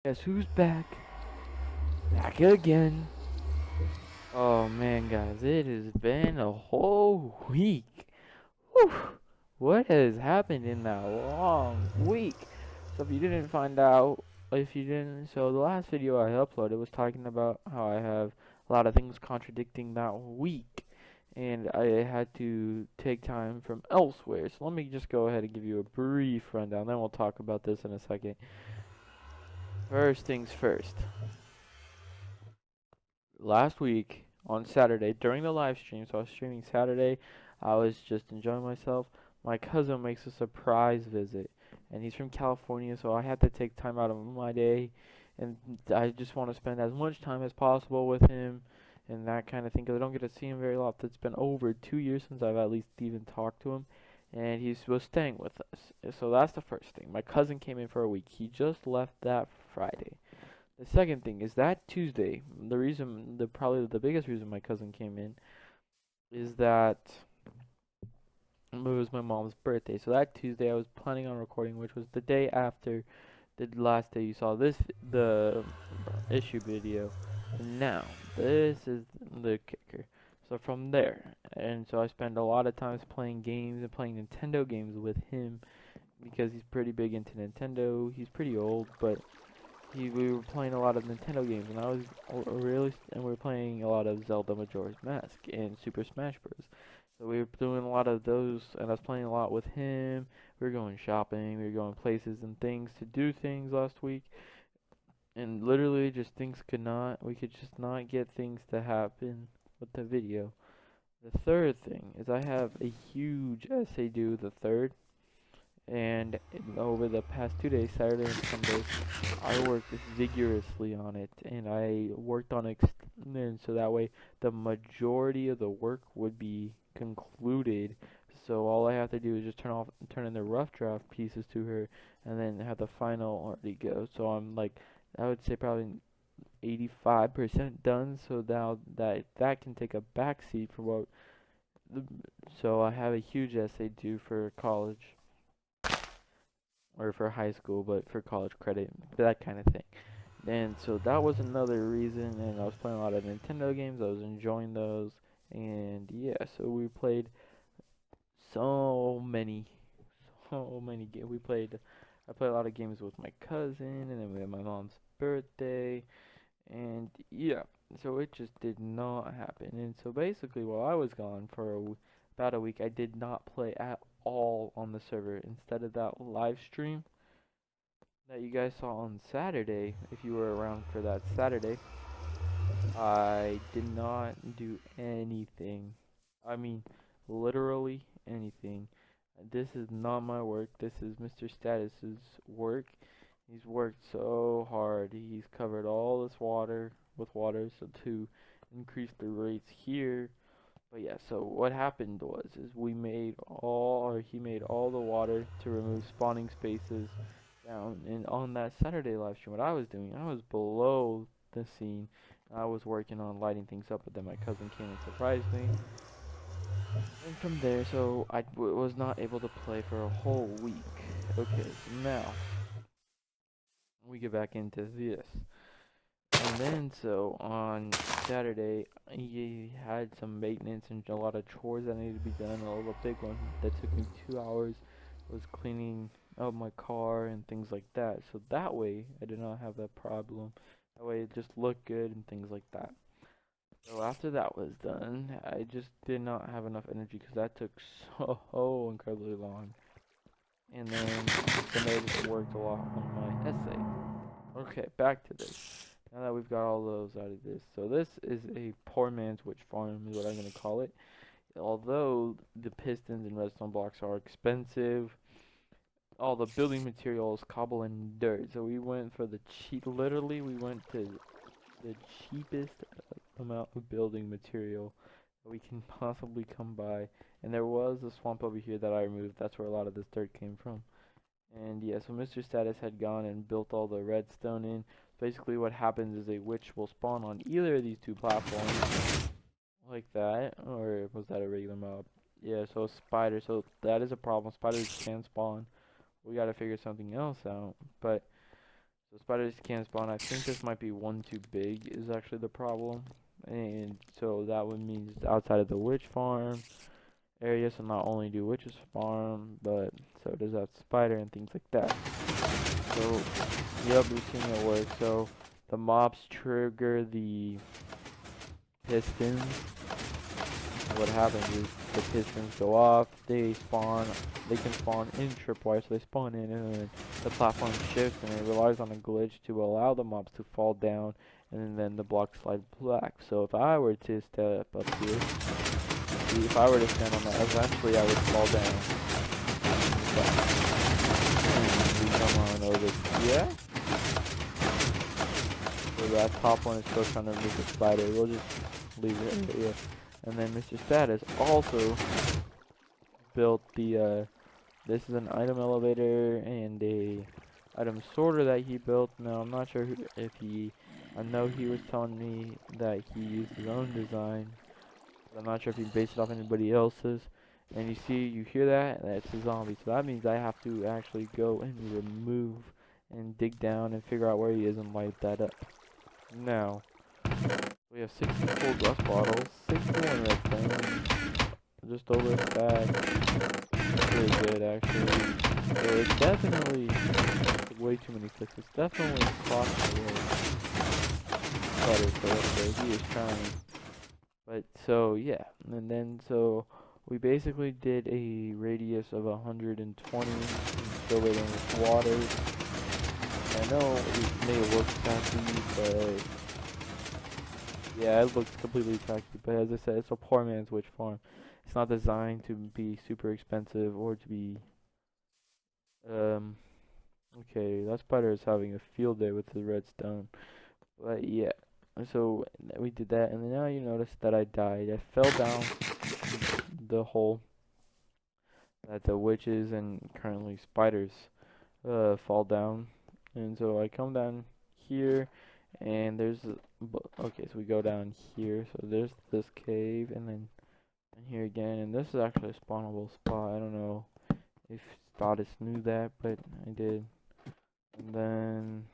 Guess who's back? Back again. Oh man, guys, it has been a whole week. Whew. What has happened in that long week? So if you didn't find out, if you didn't, so the last video I uploaded was talking about how I have a lot of things contradicting that week, and I had to take time from elsewhere. So let me just go ahead and give you a brief rundown. Then we'll talk about this in a second. First things first. Last week on Saturday during the live stream, so I was streaming Saturday, I was just enjoying myself. My cousin makes a surprise visit, and he's from California, so I had to take time out of my day, and I just want to spend as much time as possible with him and that kind of thing, because I don't get to see him very often. It's been over 2 years since I've at least even talked to him, and he was staying with us. So that's the first thing. My cousin came in for a week. He just left that Friday. The second thing is that Tuesday, probably the biggest reason my cousin came in is that it was my mom's birthday. So that Tuesday I was planning on recording, which was the day after the last day you saw the issue video. Now, this is the kicker. So from there, and so I spend a lot of times playing games and playing Nintendo games with him because he's pretty big into Nintendo. He's pretty old, but we were playing a lot of Nintendo games, and we were playing a lot of Zelda Majora's Mask and Super Smash Bros. So we were doing a lot of those, and I was playing a lot with him. We were going shopping, we were going places and things to do things last week, and literally just we could just not get things to happen with the video. The third thing is I have a huge essay due the third, and over the past 2 days, Saturday and Sunday, I worked vigorously on it, and I worked on and so that way the majority of the work would be concluded. So all I have to do is just turn in the rough draft pieces to her, and then have the final already go. So I'm like, I would say probably 85% done. So now that can take a backseat for what. The, so I have a huge essay due for college or for high school, but for college credit, that kind of thing. And so that was another reason, and I was playing a lot of Nintendo games. I was enjoying those, and yeah, so we played so many, so many games. I played a lot of games with my cousin, and then we had my mom's birthday, and yeah, so it just did not happen. And so basically, while I was gone for about a week, I did not play at all on the server. Instead of that live stream that you guys saw on Saturday, if you were around for that Saturday, I did not do anything. I mean, literally anything. This is not my work. This is Mr. Status's work. He's worked so hard. He's covered all this water with water so to increase the rates here. But yeah, so what happened was is he made all the water to remove spawning spaces down. And on that Saturday live stream, what I was doing, I was below the scene. I was working on lighting things up, but then my cousin came and surprised me. And from there, so was not able to play for a whole week. Okay, so now we get back into this. And then, so on Saturday, he had some maintenance and a lot of chores that needed to be done. A big one that took me 2 hours was cleaning up my car and things like that. So that way, I did not have that problem. That way, it just looked good and things like that. So after that was done, I just did not have enough energy because that took so incredibly long. And then Sunday I just worked a lot on my essay. Okay, back to this. Now that we've got all those out of this, so this is a poor man's witch farm, is what I'm gonna call it. Although the pistons and redstone blocks are expensive, all the building materials, cobble and dirt. So we went for the cheap. Literally, we went to the cheapest amount of building material that we can possibly come by. And there was a swamp over here that I removed. That's where a lot of this dirt came from. And yeah, so Mr. Status had gone and built all the redstone in. Basically what happens is a witch will spawn on either of these two platforms, like that, or was that a regular mob? Yeah, so a spider, so that is a problem. Spiders can spawn. We gotta figure something else out. But, So spiders can't spawn. I think this might be one too big is actually the problem. And so that would mean it's outside of the witch farm area. So not only do witches farm, but so does that spider and things like that. So, yep, we've seen it work. So the mobs trigger the pistons. What happens is the pistons go off, they can spawn in tripwire, so they spawn in, and then the platform shifts, and it relies on a glitch to allow the mobs to fall down, and then the blocks slide back. So if I were to step up here, see, if I were to stand on that, eventually I would fall down. And we come on over here. So that top one is still trying to move the spider. We'll just leave it here. And then Mr. Status also built the, this is an item elevator and a item sorter that he built. Now, I'm not sure if I know he was telling me that he used his own design. I'm not sure if he based it off anybody else's. And you see, you hear that? That's a zombie. So that means I have to actually go and remove and dig down and figure out where he is and light that up. Now, we have 64 rust bottles, 61 redstone, just over a stack. That's really good, actually. So it's definitely way too many clicks. It's definitely costing away. So he is trying. But so yeah, and then so we basically did a radius of 120, fill it in with water. I know it may look tacky, but yeah, it looks completely tacky, but as I said, it's a poor man's witch farm. It's not designed to be super expensive or to be, okay, that spider is having a field day with the redstone. But yeah, so we did that, and then now you notice that I died. I fell down the hole that the witches and currently spiders fall down. And so I come down here, and there's okay, so we go down here, so there's this cave, and then here again, and this is actually a spawnable spot. I don't know if Status knew that, but I did. And then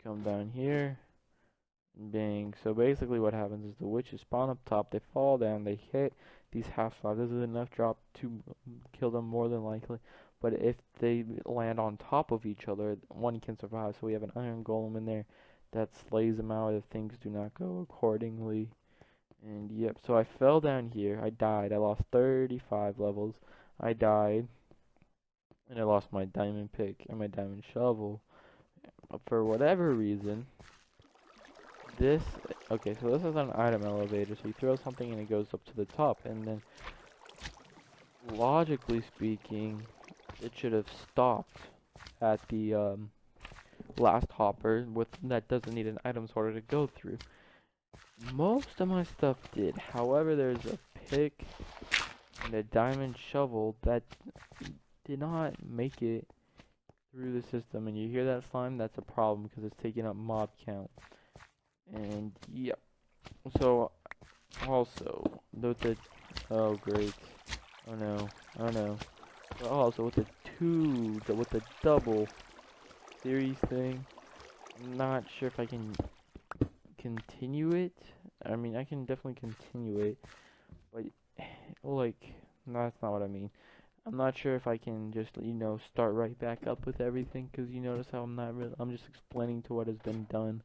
come down here, and bang. So basically what happens is the witches spawn up top, they fall down, they hit these half slabs. This is enough drop to kill them more than likely. But if they land on top of each other, one can survive. So we have an iron golem in there that slays them out if things do not go accordingly. And yep, so I fell down here. I died. I lost 35 levels. I died. And I lost my diamond pick and my diamond shovel. But for whatever reason, this... Okay, so this is an item elevator. So you throw something and it goes up to the top. And then, logically speaking, it should have stopped at the last hopper that doesn't need an item sorter to go through. Most of my stuff did. However, there's a pick and a diamond shovel that did not make it through the system. And you hear that slime? That's a problem because it's taking up mob count. And yep. So also with the oh great. Oh no. Oh no. But also with the double series thing, I'm not sure if I can continue it. I mean, I can definitely continue it, but like, no, that's not what I mean. I'm not sure if I can just, you know, start right back up with everything, because you notice how I'm just explaining to what has been done.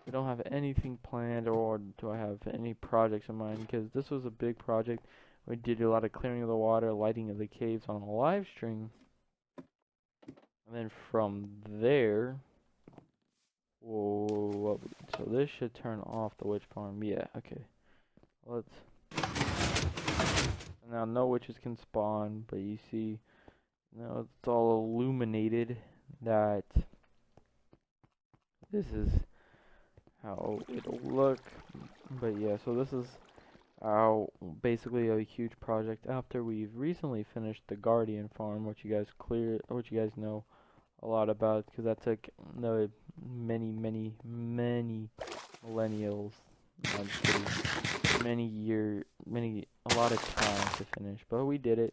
I don't have anything planned, or do I have any projects in mind, because this was a big project. We did a lot of clearing of the water, lighting of the caves on a live stream, and then from there, whoa, so this should turn off the witch farm. Yeah, okay. Let's. Now no witches can spawn, but you see, now it's all illuminated that this is how it'll look. But yeah, so this is our basically a huge project after we've recently finished the Guardian farm, which you guys know a lot about, because that took many millennials, no, I'm just kidding, a lot of time to finish, but we did it.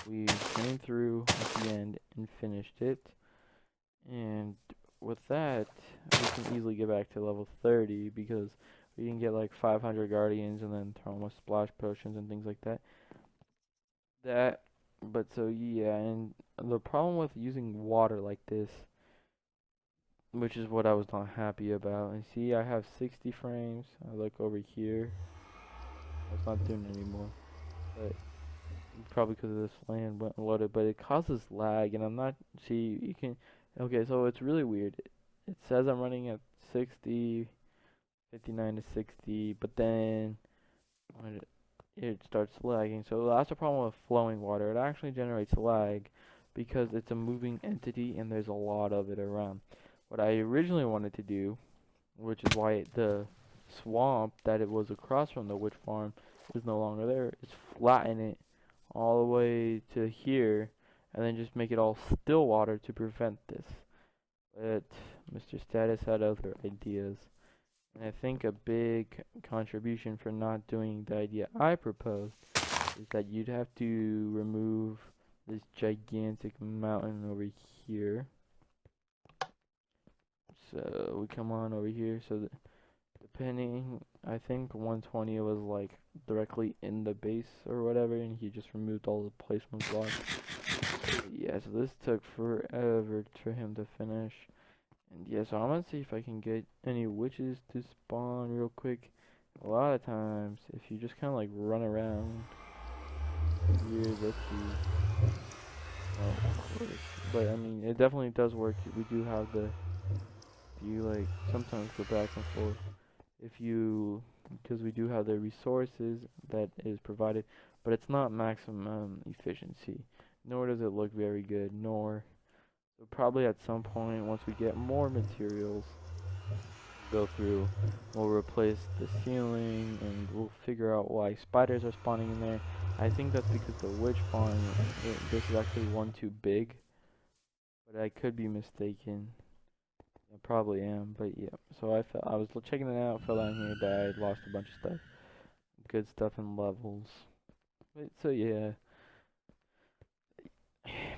We came through at the end and finished it. And with that, we can easily get back to level 30 because we can get like 500 guardians and then throw them with splash potions and things like that. But so yeah, and the problem with using water like this, which is what I was not happy about. And see, I have 60 frames. I look over here. It's not doing it anymore. But probably because of this land went loaded. But it causes lag, and I'm not. See, you can. Okay, so it's really weird. It says I'm running at 60, 59 to 60, but then when it starts lagging. So that's the problem with flowing water. It actually generates lag because it's a moving entity and there's a lot of it around. What I originally wanted to do, which is why the swamp that it was across from the witch farm is no longer there, is flatten it all the way to here and then just make it all still water to prevent this. But Mr. Status had other ideas. And I think a big contribution for not doing the idea I proposed is that you'd have to remove this gigantic mountain over here. So we come on over here. So depending, I think 120 was like directly in the base or whatever, and he just removed all the placement blocks. Yeah, so this took forever for him to finish. And yeah, so I'm gonna see if I can get any witches to spawn real quick. A lot of times, if you just kind of like run around here, let's see. Oh, of course. But I mean, it definitely does work. We do have the, you like sometimes go back and forth. If you, because we do have the resources that is provided, but it's not maximum efficiency. Nor does it look very good, nor. So probably at some point, once we get more materials, go through, we'll replace the ceiling, and we'll figure out why spiders are spawning in there. I think that's because the witch farm, this is actually one too big, but I could be mistaken. I probably am, but yeah. So I was checking it out, fell down here, died, lost a bunch of stuff, good stuff in levels. But so yeah.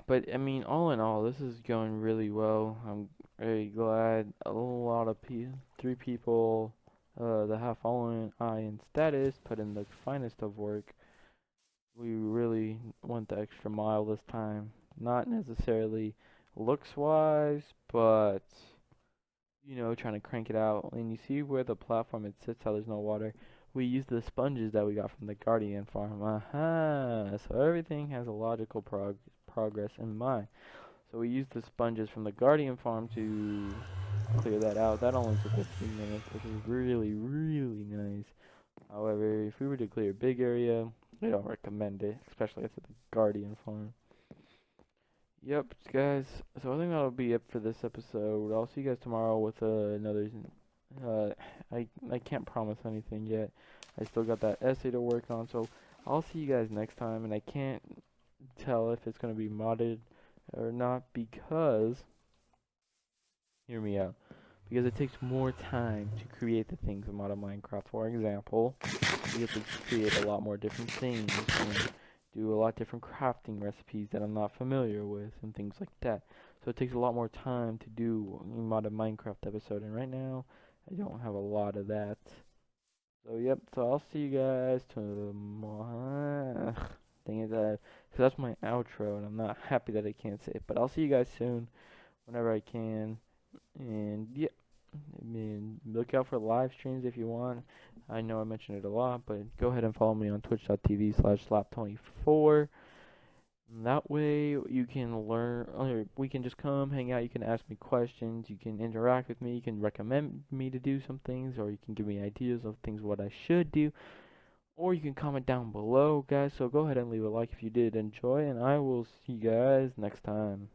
But I mean, all in all, this is going really well. I'm very glad. A lot of 3 people that have fallen I in status put in the finest of work. We really went the extra mile this time. Not necessarily looks wise, but you know, trying to crank it out. And you see where the platform it sits, how there's no water. We use the sponges that we got from the Guardian farm. Aha! So everything has a logical progress in mind. So we used the sponges from the Guardian farm to clear that out. That only took 15 minutes, which is really, really nice. However, if we were to clear a big area, I don't recommend it, especially after the Guardian farm. Yep, guys. So I think that'll be it for this episode. I'll see you guys tomorrow with another. I can't promise anything yet. I still got that essay to work on, so I'll see you guys next time. And I can't tell if it's gonna be modded or not because, hear me out, because it takes more time to create the things in modern Minecraft. For example, you have to create a lot more different things and do a lot different crafting recipes that I'm not familiar with and things like that. So it takes a lot more time to do a modern Minecraft episode, and right now I don't have a lot of that. So yep, so I'll see you guys tomorrow. Thing is that, cause that's my outro, and I'm not happy that I can't say it, but I'll see you guys soon, whenever I can. And yeah, I mean, look out for live streams if you want. I know I mentioned it a lot, but go ahead and follow me on twitch.tv/slap24. That way you can learn, or we can just come, hang out, you can ask me questions, you can interact with me, you can recommend me to do some things, or you can give me ideas of things what I should do, or you can comment down below, guys. So go ahead and leave a like if you did enjoy, and I will see you guys next time.